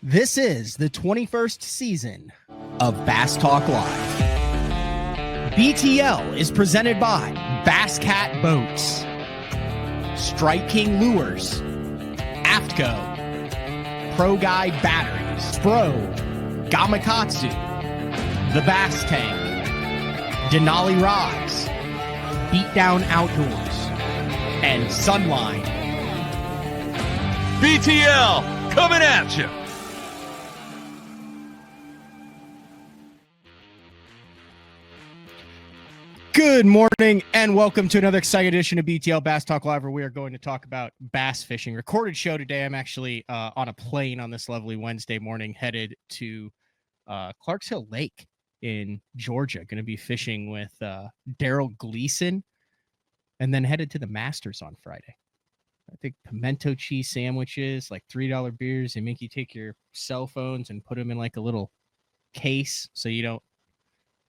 This is the 21st season of Bass Talk Live. BTL is presented by Bass Cat Boats, Strike King Lures, AFTCO, Pro Guide Batteries, Spro, Gamakatsu, The Bass Tank, Denali Rods, Beatdown Outdoors, and Sunline. BTL coming at you. Good morning and welcome to another exciting edition of BTL Bass Talk Live, where we are going to talk about bass fishing. Recorded show today. I'm actually on a plane on this lovely Wednesday morning headed to Clarks Hill Lake in Georgia. Going to be fishing with Daryl Gleason and then headed to the Masters on Friday. I think pimento cheese sandwiches, like $3 beers. They make you take your cell phones and put them in like a little case so you don't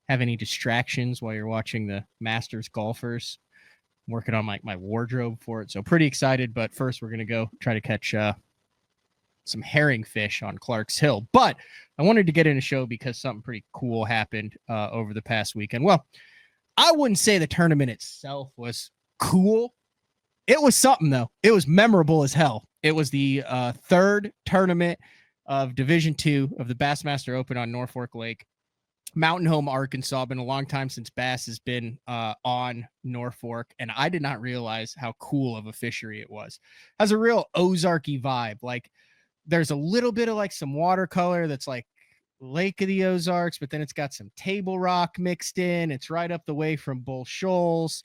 have any distractions while you're watching the Masters golfers. I'm working on my wardrobe for it. So pretty excited. But first, we're going to go try to catch some herring fish on Clarks Hill. But I wanted to get in a show because something pretty cool happened over the past weekend. Well, I wouldn't say the tournament itself was cool. It was something, though. It was memorable as hell. It was the third tournament of Division II of the Bassmaster Open on Norfork Lake. Mountain Home, Arkansas. Been a long time since bass has been on Norfork, and I did not realize how cool of a fishery it was. It has a real Ozarky vibe. Like there's a little bit of like some watercolor that's like Lake of the Ozarks, but then it's got some table rock mixed in. It's right up the way from Bull Shoals.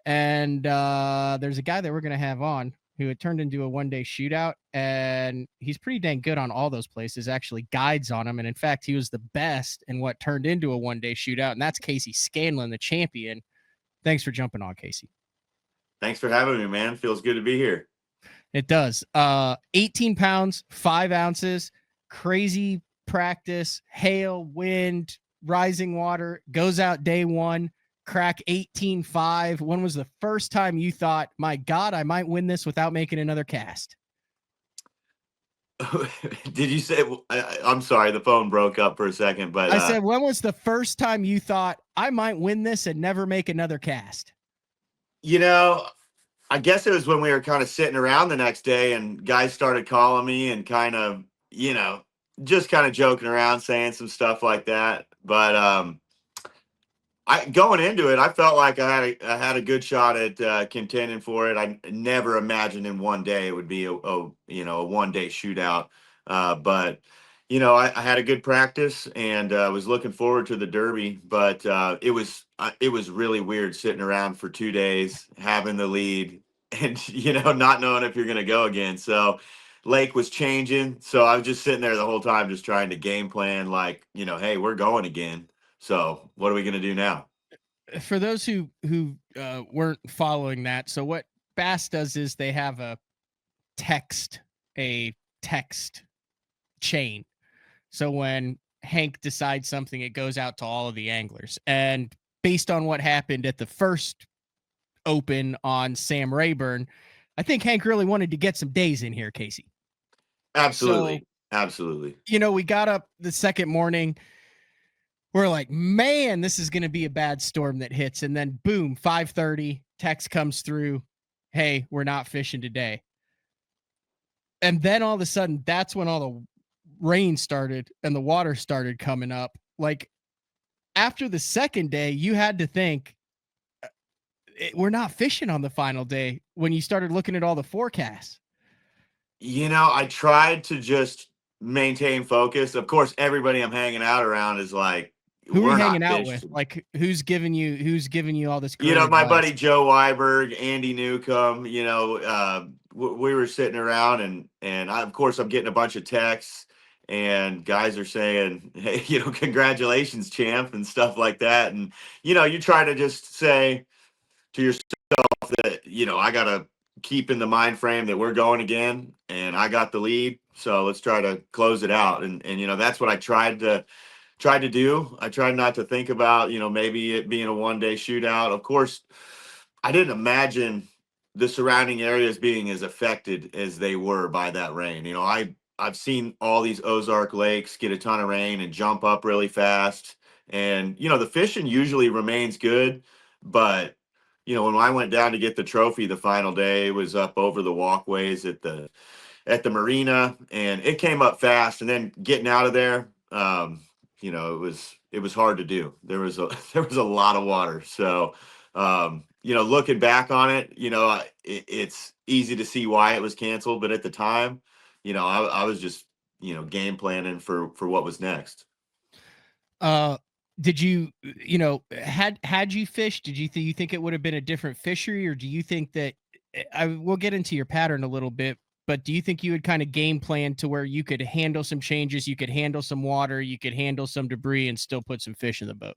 And there's a guy that we're going to have on who had turned into a one-day shootout, and he's pretty dang good on all those places, actually guides on them. And in fact, he was the best in what turned into a one-day shootout, and that's Casey Scanlon, the champion. Thanks for jumping on, Casey. Thanks for having me, man. Feels good to be here. It does. 18 pounds, 5 ounces, crazy practice, hail, wind, rising water, goes out day one. Crack 18.5. When was the first time you thought, my God, I might win this without making another cast? Did you say, I'm sorry, the phone broke up for a second, but I said, when was the first time you thought I might win this and never make another cast? You know, I guess it was when we were kind of sitting around the next day and guys started calling me and kind of, you know, just kind of joking around, saying some stuff like that. But, going into it, I felt like I had a good shot at contending for it. I never imagined in one day it would be a one-day shootout. But you know, I had a good practice and was looking forward to the Derby. But it was really weird sitting around for 2 days, having the lead, and you know, not knowing if you're going to go again. So Lake was changing, so I was just sitting there the whole time, just trying to game plan, like, you know, hey, we're going again. So what are we going to do now? For those who weren't following that, so what Bass does is they have a text chain. So when Hank decides something, it goes out to all of the anglers. And based on what happened at the first Open on Sam Rayburn, I think Hank really wanted to get some days in here, Casey. Absolutely. So, absolutely. You know, we got up the second morning. We're like, man, this is going to be a bad storm that hits. And then boom, 5:30, text comes through. Hey, we're not fishing today. And then all of a sudden, that's when all the rain started and the water started coming up. Like after the second day, you had to think we're not fishing on the final day when you started looking at all the forecasts. You know, I tried to just maintain focus. Of course, everybody I'm hanging out around is like, who are you hanging out with? Like, who's giving you all this? You know, my buddy Joe Weiberg, Andy Newcomb. You know, we were sitting around, and of course, I'm getting a bunch of texts, and guys are saying, "Hey, you know, congratulations, champ," and stuff like that. And you know, you try to just say to yourself that, you know, I gotta keep in the mind frame that we're going again, and I got the lead, so let's try to close it out. And you know, that's what I tried to do. I tried not to think about, you know, maybe it being a one-day shootout. Of course, I didn't imagine the surrounding areas being as affected as they were by that rain. You know, I I've seen all these Ozark lakes get a ton of rain and jump up really fast. And, the fishing usually remains good. But, when I went down to get the trophy the final day, it was up over the walkways at the marina, and it came up fast. And then getting out of there, it was hard to do. There was a there was a lot of water. So, looking back on it, it's easy to see why it was canceled. But at the time, I was just game planning for what was next. Did you, had you fished, did you think it would have been a different fishery, or do you think that we'll get into your pattern a little bit, but do you think you would kind of game plan to where you could handle some changes, you could handle some water, you could handle some debris and still put some fish in the boat?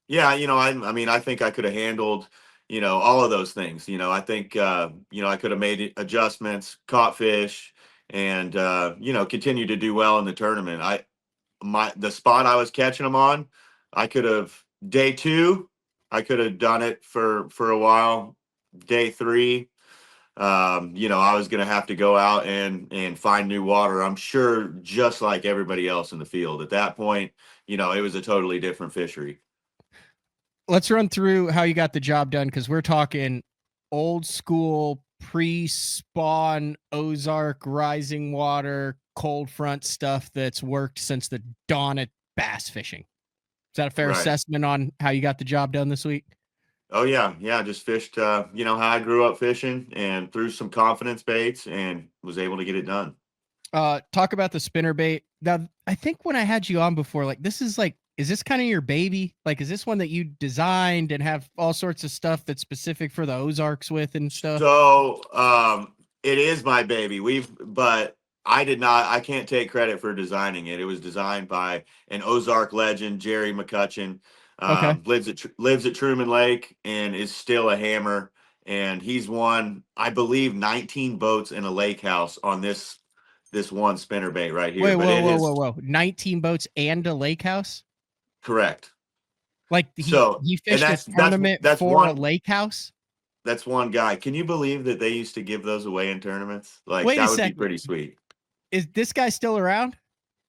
Yeah, I mean, I think I could have handled, all of those things. I think, I could have made adjustments, caught fish, and continue to do well in the tournament. The spot I was catching them on, I could have day 2, I could have done it for a while. Day 3, I was going to have to go out and find new water. I'm sure, just like everybody else in the field at that point, it was a totally different fishery. Let's run through how you got the job done, because we're talking old school pre-spawn Ozark rising water cold front stuff that's worked since the dawn of bass fishing. Is that a fair Right. assessment on how you got the job done this week? Oh yeah, yeah. Just fished, how I grew up fishing, and threw some confidence baits, and was able to get it done. Talk about the spinner bait. Now, I think when I had you on before, like, is this kind of your baby? Like, is this one that you designed and have all sorts of stuff that's specific for the Ozarks with and stuff? So, it is my baby. But I can't take credit for designing it. It was designed by an Ozark legend, Jerry McCutcheon. Okay. Lives at Truman Lake and is still a hammer. And he's won, I believe, 19 boats in a lake house on this one spinner bait right here. Wait, But it is whoa. 19 boats and a lake house? correct. Like So, he and fished a tournament that's for a one lake house? that's one guy. Can you believe that they used to give those away in tournaments? Like, Wait a that would be second. pretty sweet. Is this guy still around?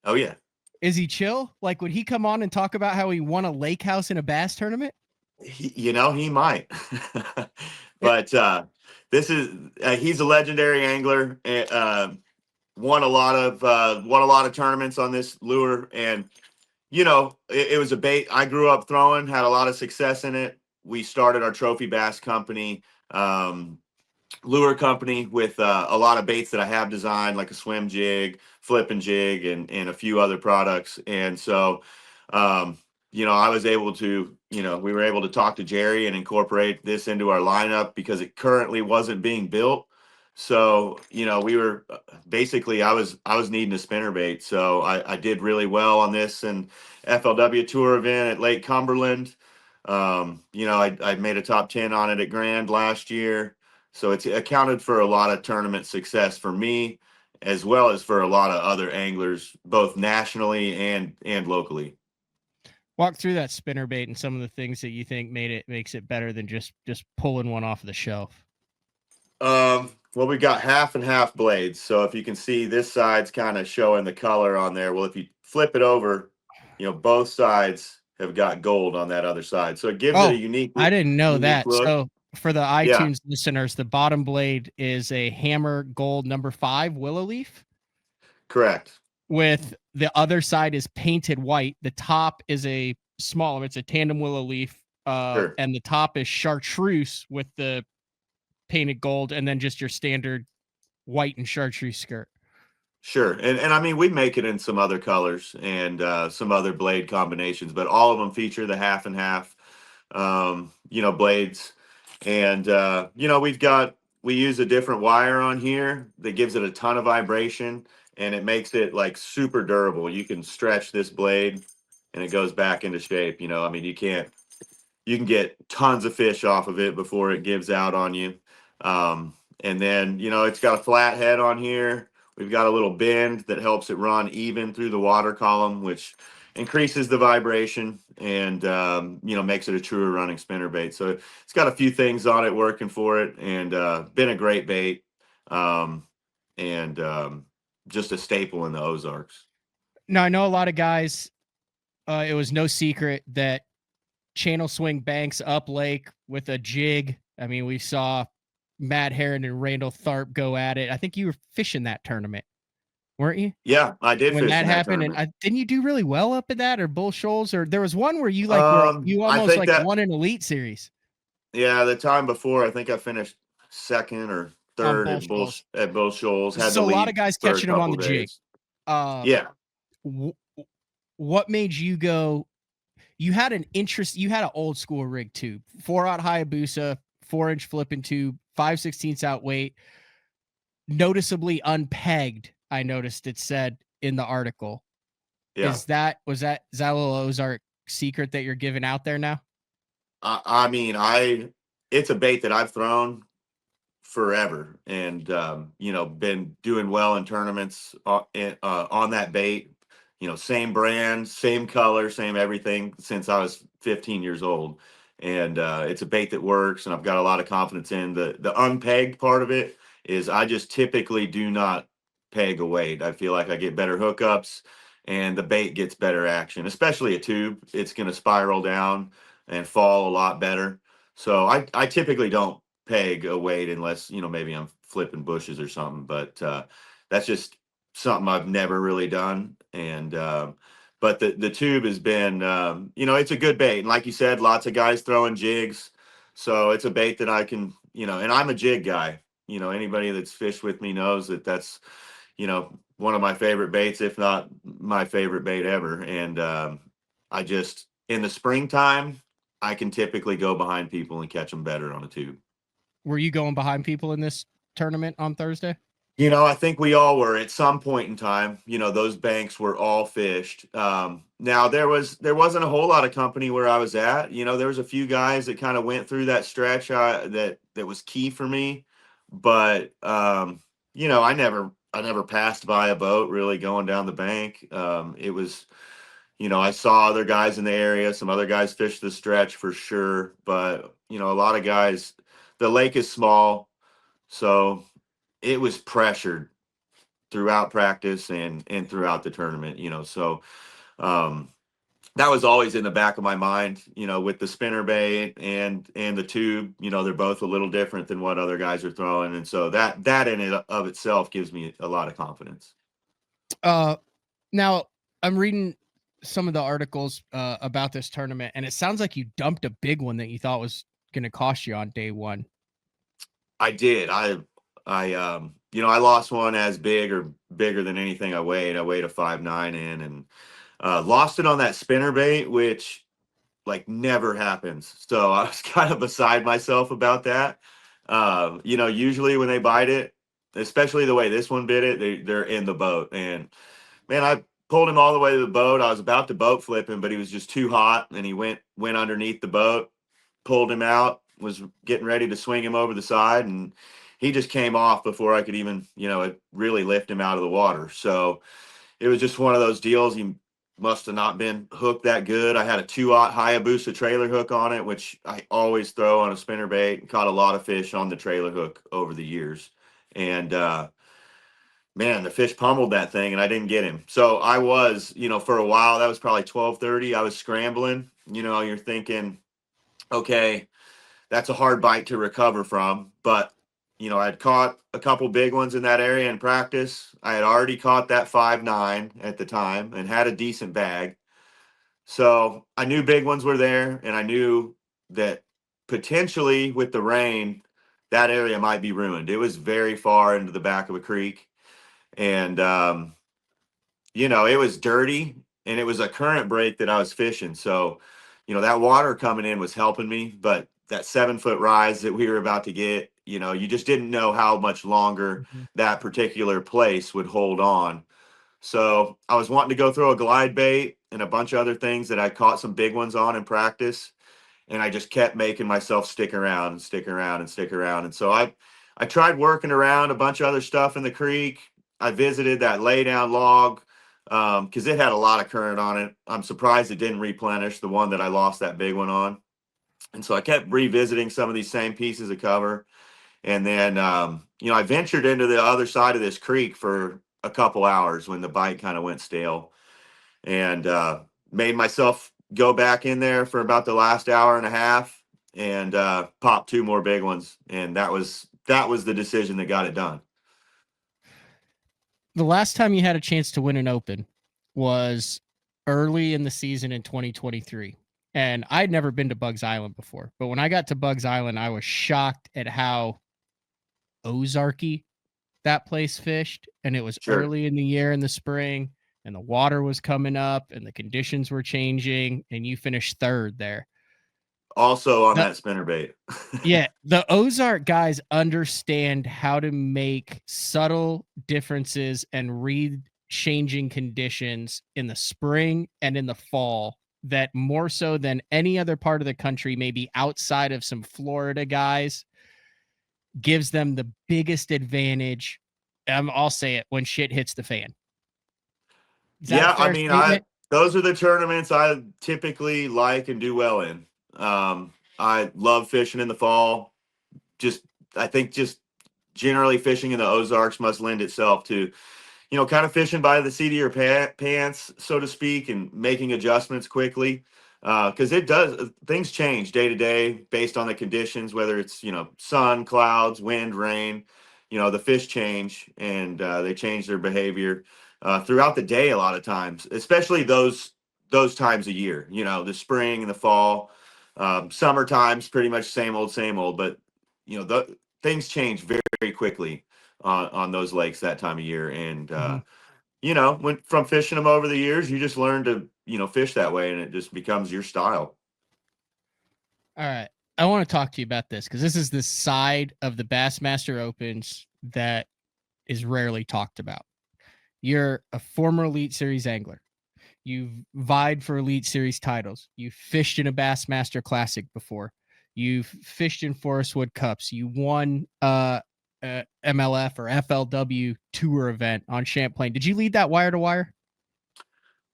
Oh yeah. Is he chill? Like, would he come on and talk about how he won a lake house in a bass tournament? He might. But he's a legendary angler. Won a lot of tournaments on this lure, and it was a bait I grew up throwing. Had a lot of success in it. We started our trophy bass company, lure company, with a lot of baits that I have designed, like a swim jig, flipping jig, and a few other products. And so, I was able to, we were able to talk to Jerry and incorporate this into our lineup because it currently wasn't being built. So, we were basically, I was needing a spinner bait. So I did really well on this and FLW tour event at Lake Cumberland. I made a top 10 on it at Grand last year. So it's accounted for a lot of tournament success for me, as well as for a lot of other anglers, both nationally and locally. Walk through that spinner bait and some of the things that you think makes it better than just pulling one off the shelf. Well, we got half and half blades. So if you can see, this side's kind of showing the color on there. Well, if you flip it over, both sides have got gold on that other side. So it gives it a unique I didn't know that. look. So for the iTunes listeners, the bottom blade is a hammer gold number 5 willow leaf. Correct. With the other side is painted white. The top is it's a tandem willow leaf. Sure. And the top is chartreuse with the painted gold, and then just your standard white and chartreuse skirt. Sure. And I mean, we make it in some other colors and some other blade combinations, but all of them feature the half and half, blades. And, we use a different wire on here that gives it a ton of vibration, and it makes it like super durable. You can stretch this blade and it goes back into shape. I mean, you can get tons of fish off of it before it gives out on you. And then, it's got a flat head on here. We've got a little bend that helps it run even through the water column, which increases the vibration and, makes it a truer running spinner bait. So it's got a few things on it working for it, and been a great bait. just a staple in the Ozarks. Now I know a lot of guys. It was no secret that channel swing banks up lake with a jig. I mean, we saw Matt Herron and Randall Tharp go at it. I think you were fishing that tournament, weren't you? Yeah, I did When fish that in that happened, and tournament. didn't you do really well up at that or Bull Shoals? Or there was one where you you I almost think like that won an elite series yeah, the time before I think I finished second or on third Bull Shoals. at Bull Shoals. Had the So a lot of lead guys for a catching them on couple the jig. days. Uh, Yeah, w- what made you go? You had an interest. You had an old school rig tube, 4/0 Hayabusa, 4-inch flipping tube, 5/16 out weight, noticeably unpegged. I noticed it said in the article. yeah. Is that a little Ozark secret that you're giving out there now? I mean, it's a bait that I've thrown forever, and been doing well in tournaments on that bait. Same brand, same color, same everything since I was 15 years old, and it's a bait that works, and I've got a lot of confidence in the unpegged part of it. Is I just typically do not peg a weight. I feel like I get better hookups, and the bait gets better action, especially a tube. It's going to spiral down and fall a lot better. So I typically don't peg a weight unless maybe I'm flipping bushes or something, but that's just something I've never really done. And but the tube has been it's a good bait, and like you said, lots of guys throwing jigs, so it's a bait that I can, and I'm a jig guy. Anybody that's fished with me knows that that's one of my favorite baits, if not my favorite bait ever. And I just, in the springtime, I can typically go behind people and catch them better on a tube. Were you going behind people in this tournament on Thursday? I think we all were at some point in time. Those banks were all fished. Now there wasn't a whole lot of company where I was at. There was a few guys that kind of went through that stretch that was key for me, but I never passed by a boat really going down the bank. It was, I saw other guys in the area. Some other guys fished the stretch for sure, but a lot of guys. The lake is small, so it was pressured throughout practice and throughout the tournament. So um, that was always in the back of my mind. With the spinner bait and the tube. They're both a little different than what other guys are throwing, and so that in it of itself gives me a lot of confidence. Now I'm reading some of the articles about this tournament, and it sounds like you dumped a big one that you thought was going to cost you on day one. I did. I lost one as big or bigger than anything I weighed. I weighed a 5'9" in, and lost it on that spinner bait, which like never happens. So I was kind of beside myself about that. Usually when they bite it, especially the way this one bit it, they're in the boat. And man, I pulled him all the way to the boat. I was about to boat flip him, but he was just too hot, and he went underneath the boat. Pulled him out, was getting ready to swing him over the side, and he just came off before I could even, really lift him out of the water. So it was just one of those deals. He must have not been hooked that good. I had a 2/0 Hayabusa trailer hook on it, which I always throw on a spinner bait, and caught a lot of fish on the trailer hook over the years. And man, the fish pummeled that thing, and I didn't get him. So I was, for a while, that was probably 12:30. I was scrambling. You're thinking, okay, that's a hard bite to recover from. But, I'd caught a couple big ones in that area in practice. I had already caught that 5'9" at the time and had a decent bag. So I knew big ones were there, and I knew that potentially with the rain, that area might be ruined. It was very far into the back of a creek, and it was dirty, and it was a current break that I was fishing. So, that water coming in was helping me, but that 7-foot rise that we were about to get, you just didn't know how much longer Mhm. that particular place would hold on. So I was wanting to go throw a glide bait and a bunch of other things that I caught some big ones on in practice. And I just kept making myself stick around and stick around and stick around. And so I tried working around a bunch of other stuff in the creek. I visited that laydown log because it had a lot of current on it. I'm surprised it didn't replenish the one that I lost that big one on. And so I kept revisiting some of these same pieces of cover. And then, I ventured into the other side of this creek for a couple hours when the bite kind of went stale, and made myself go back in there for about the last hour and a half and pop 2 more big ones, and that was the decision that got it done. The last time you had a chance to win an Open was early in the season in 2023. And I'd never been to Bugs Island before. But when I got to Bugs Island, I was shocked at how Ozarky that place fished. And it was Sure. early in the year in the spring, and the water was coming up and the conditions were changing. And you finished third there. Also on that spinnerbait. Yeah, the Ozark guys understand how to make subtle differences and read changing conditions in the spring and in the fall that more so than any other part of the country, maybe outside of some Florida guys, gives them the biggest advantage. I'll say it, when shit hits the fan. Is that a fair statement? Those are the tournaments I typically like and do well in. I love fishing in the fall. I think generally fishing in the Ozarks must lend itself to, kind of fishing by the seat of your pants, so to speak, and making adjustments quickly. Because things change day to day based on the conditions, whether it's, sun, clouds, wind, rain. The fish change, and they change their behavior throughout the day a lot of times, especially those times of year, the spring and the fall. Summertime's pretty much same old, but things change very, very quickly on those lakes that time of year. And when from fishing them over the years, you just learn to fish that way, and it just becomes your style. All right, I want to talk to you about this because this is the side of the Bassmaster Opens that is rarely talked about. You're a former Elite Series angler. You've vied for Elite Series titles. You've fished in a Bassmaster Classic before. You've fished in Forest Wood Cups. You won MLF or FLW tour event on Champlain. Did you lead that wire to wire?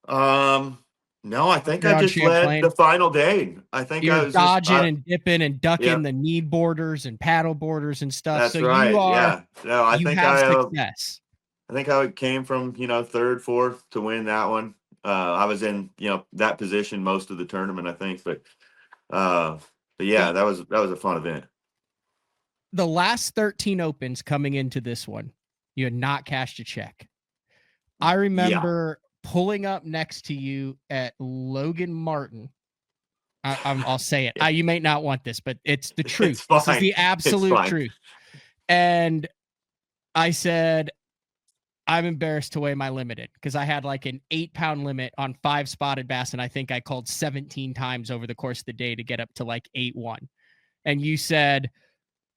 No, I think You're I on just led Champlain? the final day. I think I You're was dodging and dipping and ducking yeah, the need borders and paddle borders and stuff. that's So right. Yeah. No, you have success. I think I came from, third, fourth to win that one. I was in, that position most of the tournament, I think, but yeah, that was a fun event. The last 13 Opens coming into this one, you had not cashed a check. I remember pulling up next to you at Logan Martin. I'll say it. You may not want this, but it's the truth. This is the absolute truth. And I said, I'm embarrassed to weigh my limited because I had like an 8-pound limit on 5 spotted bass. And I think I called 17 times over the course of the day to get up to like 8-1. And you said,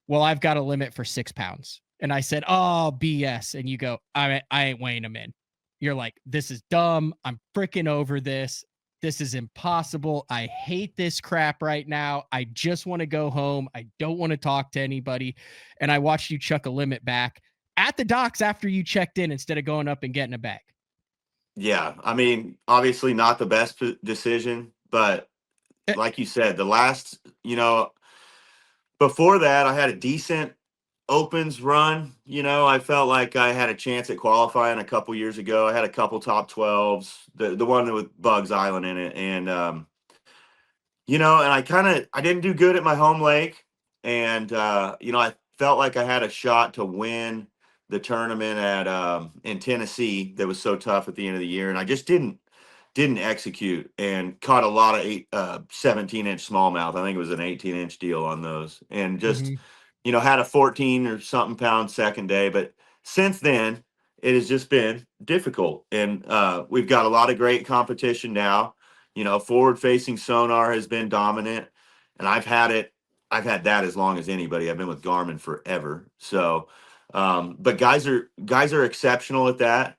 well, I've got a limit for 6 pounds. And I said, oh, BS. And you go, I ain't weighing them in. You're like, this is dumb. I'm freaking over this. This is impossible. I hate this crap right now. I just want to go home. I don't want to talk to anybody. And I watched you chuck a limit back at the docks after you checked in instead of going up and getting a bag. Yeah. I mean, obviously not the best decision, but like you said, the last, before that, I had a decent Opens run. I felt like I had a chance at qualifying a couple years ago. I had a couple top 12s, the one with Bugs Island in it. And, and I didn't do good at my home lake. And, I felt like I had a shot to win the tournament in Tennessee that was so tough at the end of the year. And I just didn't execute, and caught a lot of 17-inch smallmouth. I think it was an 18-inch deal on those, and just, had a 14 or something pound second day. But since then, it has just been difficult. And we've got a lot of great competition now. Forward facing sonar has been dominant, and I've had that as long as anybody. I've been with Garmin forever. So, but guys are exceptional at that.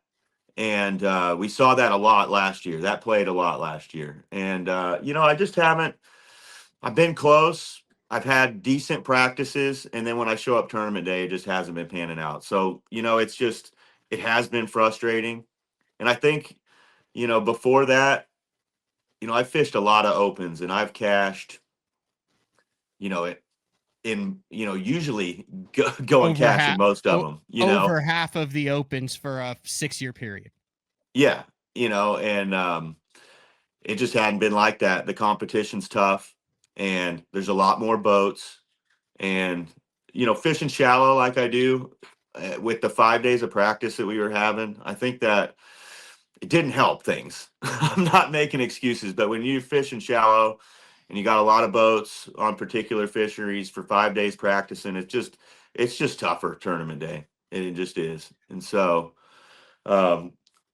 And we saw that a lot last year. That played a lot last year. And, I just haven't – I've been close. I've had decent practices. And then when I show up tournament day, it just hasn't been panning out. So, it's just – it has been frustrating. And I think, before that, I fished a lot of Opens, and I've cashed, usually going over cash in half most of o- them, over half of the opens for a 6-year period. Yeah, and it just hadn't been like that. The competition's tough, and there's a lot more boats, and fishing shallow like I do with the 5 days of practice that we were having. I think that it didn't help things. I'm not making excuses, but when you're fishing shallow and you got a lot of boats on particular fisheries for 5 days practicing, it's just tougher tournament day. And it just is. And so um,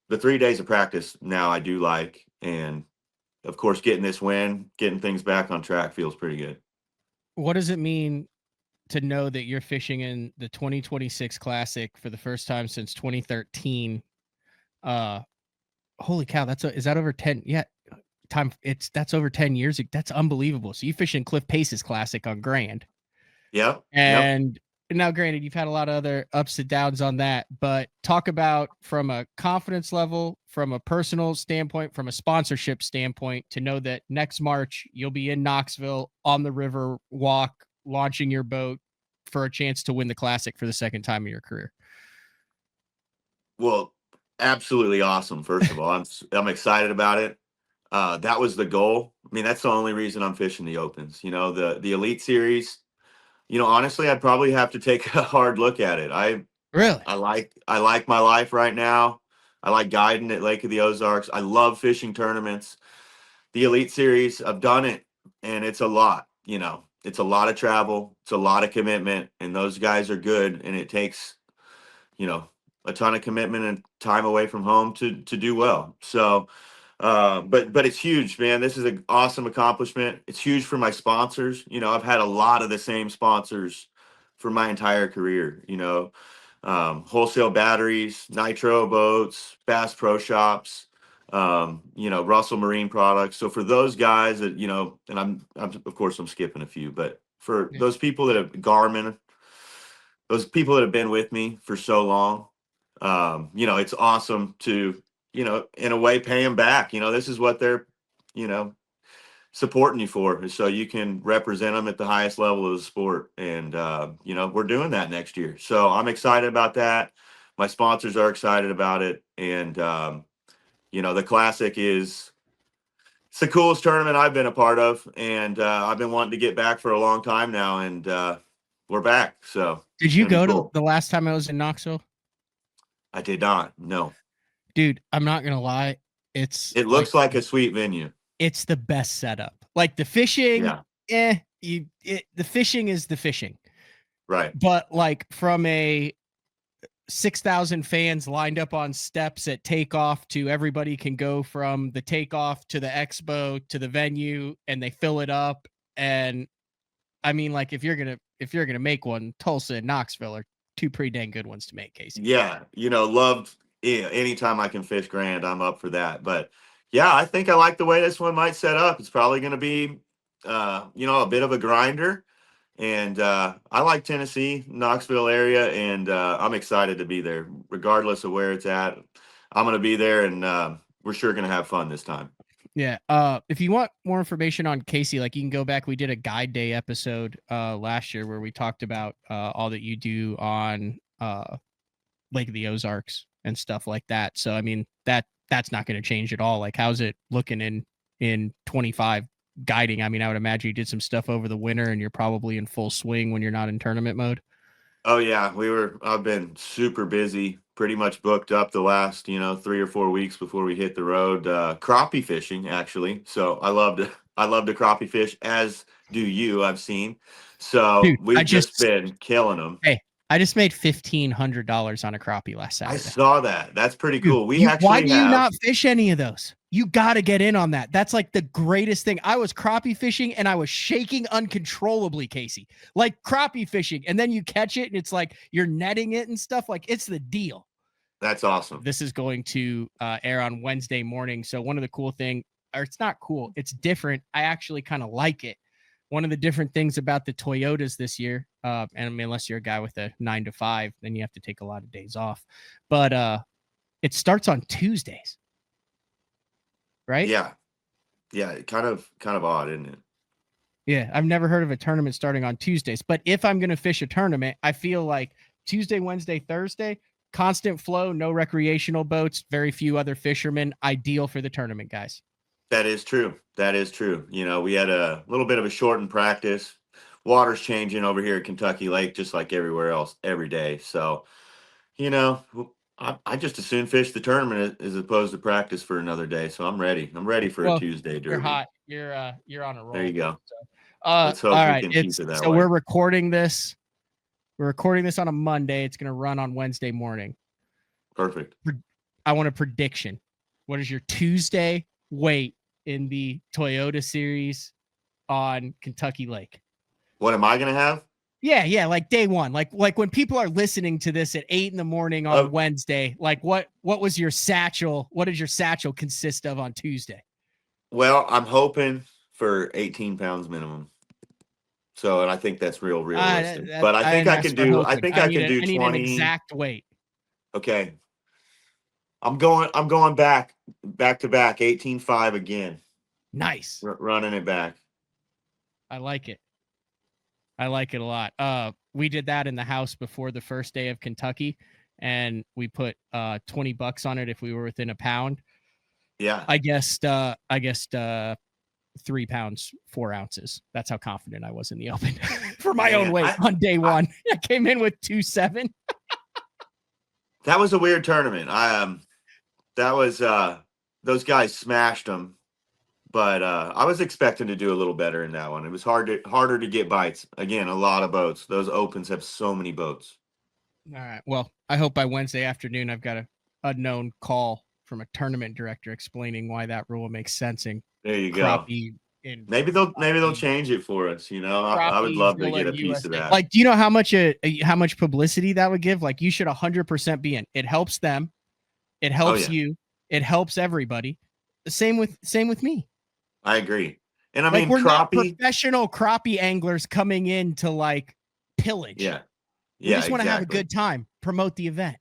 the 3 days of practice now I do like, and of course getting this win, getting things back on track feels pretty good. What does it mean to know that you're fishing in the 2026 Classic for the first time since 2013? Holy cow, is that over 10? Yeah, that's over 10 years. That's unbelievable. So you fish in Cliff Pace's Classic on Grand. Yep. And now, granted, you've had a lot of other ups and downs on that, but talk about from a confidence level, from a personal standpoint, from a sponsorship standpoint, to know that next March you'll be in Knoxville on the river walk, launching your boat for a chance to win the Classic for the second time in your career. Well, absolutely awesome. First of all, I'm excited about it. That was the goal. I mean, that's the only reason I'm fishing the opens. The Elite Series. Honestly, I'd probably have to take a hard look at it. Really? I like my life right now. I like guiding at Lake of the Ozarks. I love fishing tournaments. The Elite Series, I've done it, and it's a lot. It's a lot of travel. It's a lot of commitment, and those guys are good, and it takes you know a ton of commitment and time away from home to do well. So but it's huge, man. This is an awesome accomplishment. It's huge for my sponsors. I've had a lot of the same sponsors for my entire career. Wholesale batteries, Nitro boats, Bass Pro Shops, Russell Marine Products. So for those guys that and I'm of course I'm skipping a few, but for those people that have Garmin, those people that have been with me for so long, it's awesome to in a way pay them back. This is what they're, you know, supporting you for, so you can represent them at the highest level of the sport. And, we're doing that next year. So I'm excited about that. My sponsors are excited about it. And, the Classic it's the coolest tournament I've been a part of. And I've been wanting to get back for a long time now. And we're back. So Did it's you going to be go to cool. the last time I was in Knoxville? I did not. No. Dude, I'm not going to lie. It's It looks like a sweet venue. It's the best setup. Like the fishing, Yeah. the fishing is the fishing. Right. But like from a 6,000 fans lined up on steps at takeoff to everybody can go from the takeoff to the expo to the venue, and they fill it up. And I mean, like if you're gonna make one, Tulsa and Knoxville are two pretty dang good ones to make, Casey. Yeah, loved anytime I can fish Grand, I'm up for that. But yeah, I think I like the way this one might set up. It's probably going to be, a bit of a grinder. And I like Tennessee, Knoxville area, and I'm excited to be there, regardless of where it's at. I'm going to be there, and we're sure going to have fun this time. Yeah. If you want more information on Casey, like you can go back. We did a guide day episode last year where we talked about all that you do on Lake of the Ozarks and stuff like that. So I mean that's not going to change at all. Like how's it looking in 25 guiding? I mean, I would imagine you did some stuff over the winter and you're probably in full swing when you're not in tournament mode. Oh yeah, I've been super busy, pretty much booked up the last, 3 or 4 weeks before we hit the road. Crappie fishing, actually. So I love to crappie fish, as do you, I've seen. So Dude, we've just been killing them. Hey, I just made $1,500 on a crappie last Saturday. I saw that. That's pretty Dude, cool. Why do you not fish any of those? You got to get in on that. That's like the greatest thing. I was crappie fishing and I was shaking uncontrollably, Casey. Like crappie fishing. And then you catch it and it's like you're netting it and stuff. Like it's the deal. That's awesome. This is going to air on Wednesday morning. So one of the cool thing, or it's not cool, it's different. I actually kind of like it. One of the different things about the Toyotas this year, and I mean, unless you're a guy with a 9 to 5, then you have to take a lot of days off. But it starts on Tuesdays, right? Yeah, kind of odd, isn't it? Yeah, I've never heard of a tournament starting on Tuesdays. But if I'm going to fish a tournament, I feel like Tuesday, Wednesday, Thursday, constant flow, no recreational boats, very few other fishermen, ideal for the tournament, guys. That is true. That is true. You know, we had a little bit of a shortened practice. Water's changing over here at Kentucky Lake, just like everywhere else, every day. So, you know, I just as soon fish the tournament as opposed to practice for another day. So I'm ready. I'm ready for a Tuesday derby. You're hot. You're on a roll. There you go. So, Let's hope all we right. can keep it that so way. we're recording this. We're recording this on a Monday. It's going to run on Wednesday morning. Perfect. I want a prediction. What is your Tuesday weight in the Toyota Series on Kentucky Lake? What am I going to have? Yeah, like day one. Like when people are listening to this at 8 a.m. on Wednesday, like what was your satchel? What does your satchel consist of on Tuesday? Well, I'm hoping for 18 pounds minimum. So, and I think that's realistic. But I think I can do. I think I can do 20. I need an exact weight. Okay. I'm going back to back 18.5 again. Nice. Running it back. I like it. I like it a lot. We did that in the house before the first day of Kentucky, and we put $20 on it if we were within a pound. Yeah. I guessed 3 pounds, 4 ounces. That's how confident I was in the Open for my own weight on day one. I came in with 2.7. That was a weird tournament. That was those guys smashed them, but I was expecting to do a little better in that one. It was harder to get bites. Again, a lot of boats. Those Opens have so many boats. All right. Well, I hope by Wednesday afternoon I've got a unknown call from a tournament director explaining why that rule makes sense. And there you go. Maybe they'll change it for us. You know, I would love to get a piece of that. Like, do you know how much publicity that would give? Like, you should 100% be in. It helps them. It helps you. It helps everybody. The same with me. I agree. And I mean, we're not professional crappie anglers coming in to like pillage. Yeah. We just want to have a good time, promote the event.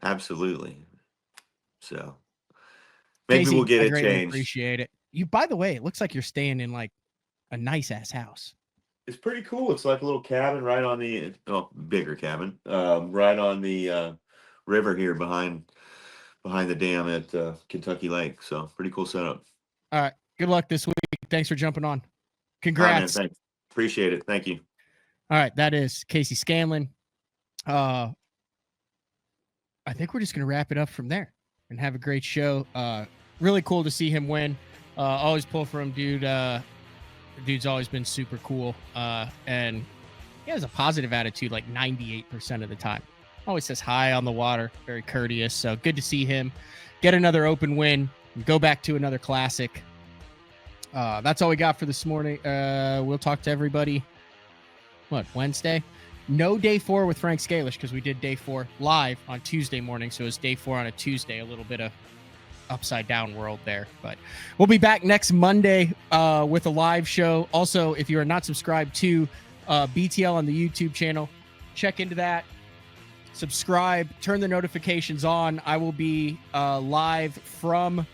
Absolutely. So maybe Casey, we'll get it greatly changed. Appreciate it. By the way, it looks like you're staying in like a nice ass house. It's pretty cool. It's like a little cabin right on the bigger cabin, right on the river here behind the dam at Kentucky Lake. So pretty cool setup. All right. Good luck this week. Thanks for jumping on. Congrats. Man, thanks. Appreciate it. Thank you. All right. That is Casey Scanlon. I think we're just going to wrap it up from there and have a great show. Really cool to see him win. Always pull for him, dude. Dude's always been super cool. And he has a positive attitude like 98% of the time. Always says hi on the water. Very courteous. So good to see him get another Open win. Go back to another classic. That's all we got for this morning. We'll talk to everybody. Wednesday? No day 4 with Frank Scalish because we did day 4 live on Tuesday morning. So it was day 4 on a Tuesday, a little bit of upside down world there. But we'll be back next Monday with a live show. Also, if you are not subscribed to BTL on the YouTube channel, check into that. Subscribe, turn the notifications on. I will be live from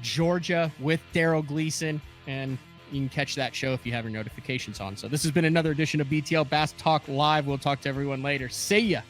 Georgia with Daryl Gleason, and you can catch that show if you have your notifications on. So this has been another edition of BTL Bass Talk Live. We'll talk to everyone later. See ya.